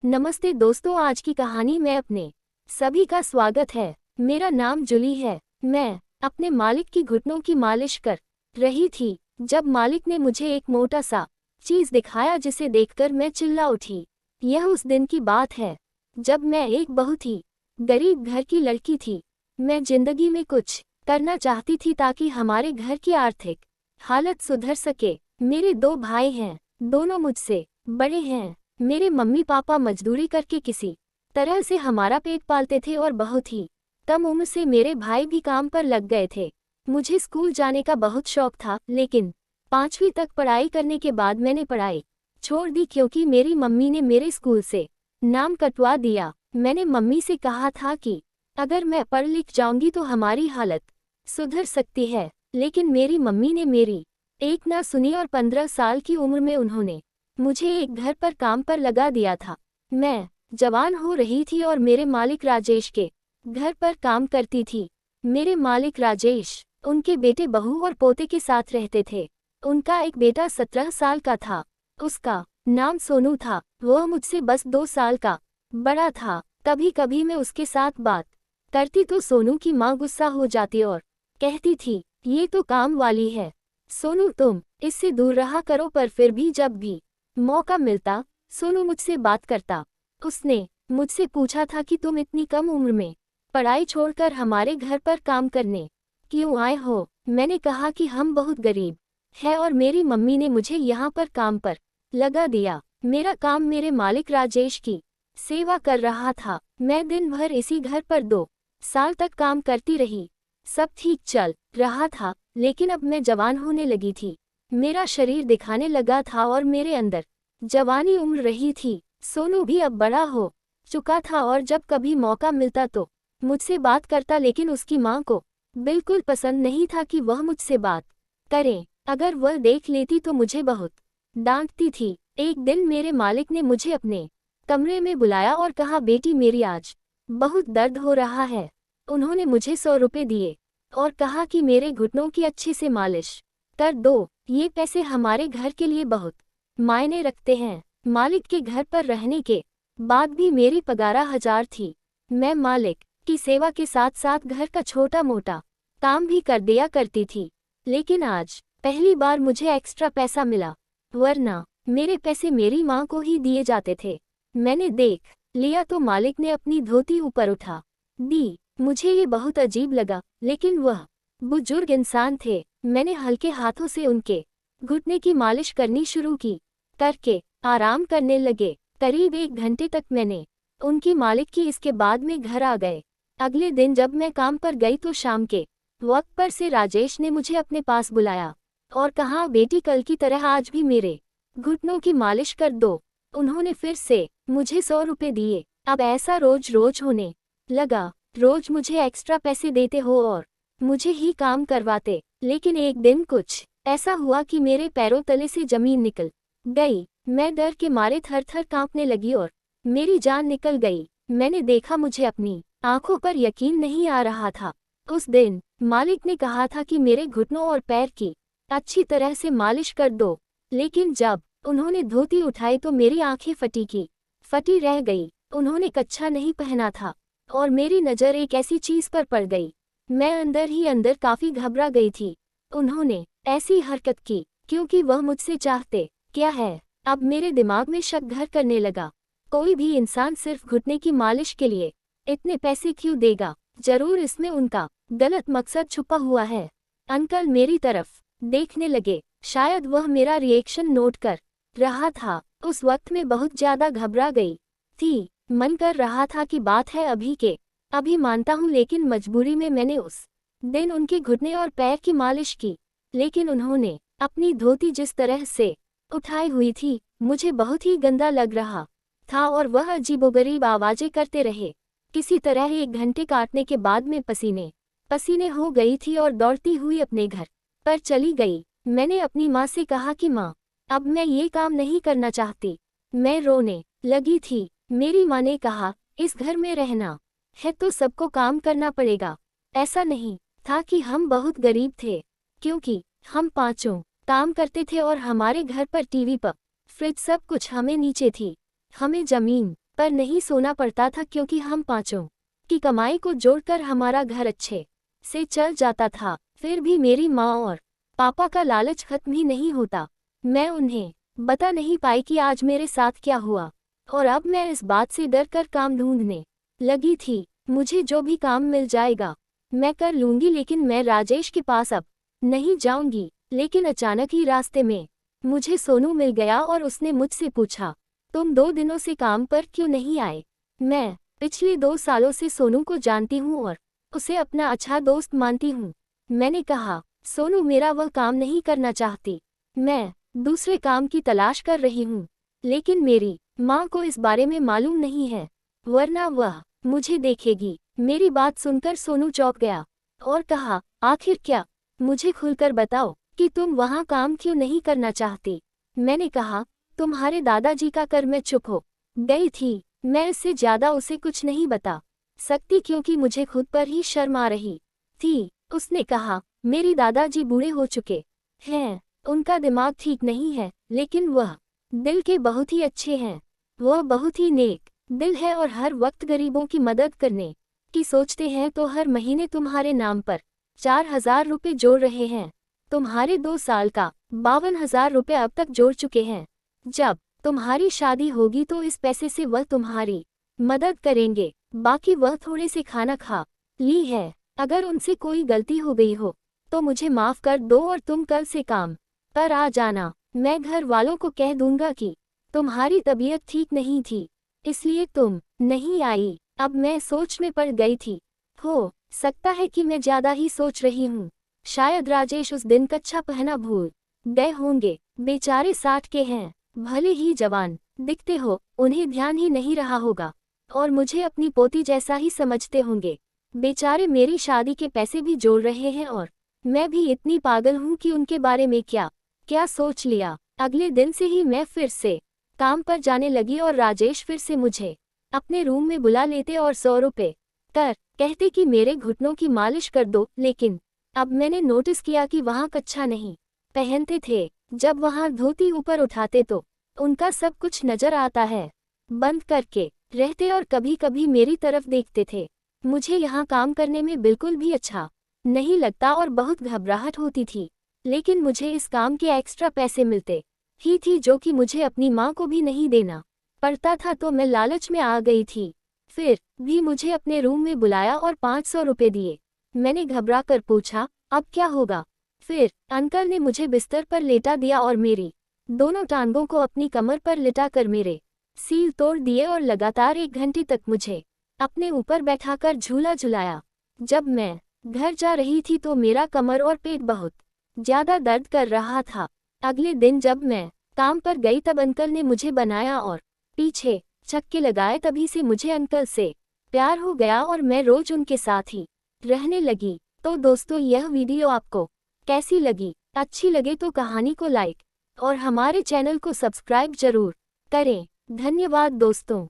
नमस्ते दोस्तों, आज की कहानी में अपने सभी का स्वागत है। मेरा नाम जूली है। मैं अपने मालिक की घुटनों की मालिश कर रही थी जब मालिक ने मुझे एक मोटा सा चीज दिखाया जिसे देखकर मैं चिल्ला उठी। यह उस दिन की बात है जब मैं एक बहुत ही गरीब घर की लड़की थी। मैं जिंदगी में कुछ करना चाहती थी ताकि हमारे घर की आर्थिक हालत सुधर सके। मेरे 2 भाई हैं, दोनों मुझसे बड़े हैं। मेरे मम्मी पापा मजदूरी करके किसी तरह से हमारा पेट पालते थे और बहुत ही कम उम्र से मेरे भाई भी काम पर लग गए थे। मुझे स्कूल जाने का बहुत शौक था, लेकिन 5वीं तक पढ़ाई करने के बाद मैंने पढ़ाई छोड़ दी क्योंकि मेरी मम्मी ने मेरे स्कूल से नाम कटवा दिया। मैंने मम्मी से कहा था कि अगर मैं पढ़ लिख जाऊंगी तो हमारी हालत सुधर सकती है, लेकिन मेरी मम्मी ने मेरी एक ना सुनी और 15 साल की उम्र में उन्होंने मुझे एक घर पर काम पर लगा दिया था। मैं जवान हो रही थी और मेरे मालिक राजेश के घर पर काम करती थी। मेरे मालिक राजेश उनके बेटे बहू और पोते के साथ रहते थे। उनका एक बेटा 17 साल का था। उसका नाम सोनू था। वह मुझसे बस 2 साल का बड़ा था। कभी कभी मैं उसके साथ बात करती तो सोनू की माँ गुस्सा हो जाती और कहती थी, ये तो काम वाली है, सोनू तुम इससे दूर रहा करो। पर फिर भी जब भी मौका मिलता सोनू मुझसे बात करता। उसने मुझसे पूछा था कि तुम इतनी कम उम्र में पढ़ाई छोड़कर हमारे घर पर काम करने क्यों आए हो। मैंने कहा कि हम बहुत गरीब हैं और मेरी मम्मी ने मुझे यहाँ पर काम पर लगा दिया। मेरा काम मेरे मालिक राजेश की सेवा कर रहा था। मैं दिन भर इसी घर पर 2 साल तक काम करती रही। सब ठीक चल रहा था, लेकिन अब मैं जवान होने लगी थी। मेरा शरीर दिखाने लगा था और मेरे अंदर जवानी उम्र रही थी। सोनू भी अब बड़ा हो चुका था और जब कभी मौका मिलता तो मुझसे बात करता, लेकिन उसकी माँ को बिल्कुल पसंद नहीं था कि वह मुझसे बात करे। अगर वह देख लेती तो मुझे बहुत डांटती थी। एक दिन मेरे मालिक ने मुझे अपने कमरे में बुलाया और कहा, बेटी मेरी आज बहुत दर्द हो रहा है। उन्होंने मुझे 100 रुपये दिए और कहा कि मेरे घुटनों की अच्छे से मालिश कर दो। ये पैसे हमारे घर के लिए बहुत मायने रखते हैं। मालिक के घर पर रहने के बाद भी मेरी पगार 1000 थी। मैं मालिक की सेवा के साथ साथ घर का छोटा मोटा काम भी कर दिया करती थी, लेकिन आज पहली बार मुझे एक्स्ट्रा पैसा मिला, वरना मेरे पैसे मेरी माँ को ही दिए जाते थे। मैंने देख लिया तो मालिक ने अपनी धोती ऊपर उठा दी। मुझे ये बहुत अजीब लगा, लेकिन वह बुजुर्ग इंसान थे। मैंने हल्के हाथों से उनके घुटने की मालिश करनी शुरू की। करके आराम करने लगे। करीब 1 घंटे तक मैंने उनकी मालिश की। इसके बाद में घर आ गए। अगले दिन जब मैं काम पर गई तो शाम के वक्त पर से राजेश ने मुझे अपने पास बुलाया और कहा, बेटी कल की तरह आज भी मेरे घुटनों की मालिश कर दो। उन्होंने फिर से मुझे 100 रुपये दिए। अब ऐसा रोज रोज होने लगा। रोज मुझे एक्स्ट्रा पैसे देते हो और मुझे ही काम करवाते। लेकिन एक दिन कुछ ऐसा हुआ कि मेरे पैरों तले से जमीन निकल गई। मैं डर के मारे थर थर कांपने लगी और मेरी जान निकल गई। मैंने देखा, मुझे अपनी आंखों पर यकीन नहीं आ रहा था। उस दिन मालिक ने कहा था कि मेरे घुटनों और पैर की अच्छी तरह से मालिश कर दो, लेकिन जब उन्होंने धोती उठाई तो मेरी आंखें फटी रह गई। उन्होंने कच्छा नहीं पहना था और मेरी नज़र एक ऐसी चीज पर पड़ गई। मैं अंदर ही अंदर काफी घबरा गई थी। उन्होंने ऐसी हरकत की क्योंकि वह मुझसे चाहते क्या है। अब मेरे दिमाग में शक घर करने लगा। कोई भी इंसान सिर्फ घुटने की मालिश के लिए इतने पैसे क्यों देगा? जरूर इसमें उनका गलत मकसद छुपा हुआ है। अंकल मेरी तरफ देखने लगे। शायद वह मेरा रिएक्शन नोट कर रहा था। उस वक्त में बहुत ज्यादा घबरा गई थी। मन कर रहा था कि बात है अभी के अभी मानता हूँ, लेकिन मजबूरी में मैंने उस दिन उनके घुटने और पैर की मालिश की। लेकिन उन्होंने अपनी धोती जिस तरह से उठाई हुई थी, मुझे बहुत ही गंदा लग रहा था और वह अजीबोगरीब आवाजें करते रहे। किसी तरह 1 घंटे काटने के बाद मैं पसीने हो गई थी और दौड़ती हुई अपने घर पर चली गई। मैंने अपनी माँ से कहा कि माँ, अब मैं ये काम नहीं करना चाहती। मैं रोने लगी थी। मेरी माँ ने कहा, इस घर में रहना है तो सबको काम करना पड़ेगा। ऐसा नहीं था कि हम बहुत गरीब थे, क्योंकि हम पांचों काम करते थे और हमारे घर पर टीवी पर फ्रिज सब कुछ हमें नीचे थी। हमें जमीन पर नहीं सोना पड़ता था क्योंकि हम पांचों की कमाई को जोड़कर हमारा घर अच्छे से चल जाता था। फिर भी मेरी माँ और पापा का लालच खत्म ही नहीं होता। मैं उन्हें बता नहीं पाई कि आज मेरे साथ क्या हुआ, और अब मैं इस बात से डर कर काम ढूंढने लगी थी। मुझे जो भी काम मिल जाएगा मैं कर लूंगी, लेकिन मैं राजेश के पास अब नहीं जाऊंगी। लेकिन अचानक ही रास्ते में मुझे सोनू मिल गया और उसने मुझसे पूछा, तुम 2 दिनों से काम पर क्यों नहीं आए? मैं पिछले 2 सालों से सोनू को जानती हूँ और उसे अपना अच्छा दोस्त मानती हूँ। मैंने कहा, सोनू मेरा वह काम नहीं करना चाहती, मैं दूसरे काम की तलाश कर रही हूँ। लेकिन मेरी माँ को इस बारे में मालूम नहीं है, वरना वह मुझे देखेगी। मेरी बात सुनकर सोनू चौंक गया और कहा, आखिर क्या? मुझे खुलकर बताओ कि तुम वहाँ काम क्यों नहीं करना चाहती। मैंने कहा, तुम्हारे दादाजी का कर। मैं चुप हो गई थी। मैं इससे ज्यादा उसे कुछ नहीं बता सकती क्योंकि मुझे खुद पर ही शर्म आ रही थी। उसने कहा, मेरी दादाजी बूढ़े हो चुके हैं, उनका दिमाग ठीक नहीं है, लेकिन वह दिल के बहुत ही अच्छे हैं। वह बहुत ही नेक दिल है और हर वक्त गरीबों की मदद करने की सोचते हैं। तो हर महीने तुम्हारे नाम पर 4,000 रुपये जोड़ रहे हैं। तुम्हारे 2 साल का 52,000 रुपये अब तक जोड़ चुके हैं। जब तुम्हारी शादी होगी तो इस पैसे से वह तुम्हारी मदद करेंगे। बाकी वह थोड़े से खाना खा ली है। अगर उनसे कोई गलती हो गई हो तो मुझे माफ कर दो और तुम कल से काम पर आ जाना। मैं घर वालों को कह दूंगा कि तुम्हारी तबीयत ठीक नहीं थी, इसलिए तुम नहीं आई। अब मैं सोच में पड़ गई थी। हो सकता है कि मैं ज्यादा ही सोच रही हूँ। शायद राजेश उस दिन कच्छा पहना भूल गए होंगे। बेचारे 60 के हैं, भले ही जवान दिखते हो, उन्हें ध्यान ही नहीं रहा होगा और मुझे अपनी पोती जैसा ही समझते होंगे। बेचारे मेरी शादी के पैसे भी जोड़ रहे हैं और मैं भी इतनी पागल हूँ कि उनके बारे में क्या क्या सोच लिया। अगले दिन से ही मैं फिर से काम पर जाने लगी और राजेश फिर से मुझे अपने रूम में बुला लेते और 100 रुपये कर कहते कि मेरे घुटनों की मालिश कर दो। लेकिन अब मैंने नोटिस किया कि वहाँ कच्छा नहीं पहनते थे। जब वहाँ धोती ऊपर उठाते तो उनका सब कुछ नजर आता है। बंद करके रहते और कभी कभी मेरी तरफ देखते थे। मुझे यहाँ काम करने में बिल्कुल भी अच्छा नहीं लगता और बहुत घबराहट होती थी, लेकिन मुझे इस काम के एक्स्ट्रा पैसे मिलते ही थी जो कि मुझे अपनी माँ को भी नहीं देना पड़ता था। तो मैं लालच में आ गई थी। फिर भी मुझे अपने रूम में बुलाया और 500 रुपये दिए। मैंने घबरा कर पूछा, अब क्या होगा? फिर अंकल ने मुझे बिस्तर पर लेटा दिया और मेरी दोनों टांगों को अपनी कमर पर लिटाकर मेरे सील तोड़ दिए और लगातार 1 घंटे तक मुझे अपने ऊपर बैठाकर झूला झुलाया। जब मैं घर जा रही थी तो मेरा कमर और पेट बहुत ज्यादा दर्द कर रहा था। अगले दिन जब मैं काम पर गई तब अंकल ने मुझे बनाया और पीछे छक्के लगाए। तभी से मुझे अंकल से प्यार हो गया और मैं रोज उनके साथ ही रहने लगी। तो दोस्तों, यह वीडियो आपको कैसी लगी? अच्छी लगे तो कहानी को लाइक और हमारे चैनल को सब्सक्राइब जरूर करें। धन्यवाद दोस्तों।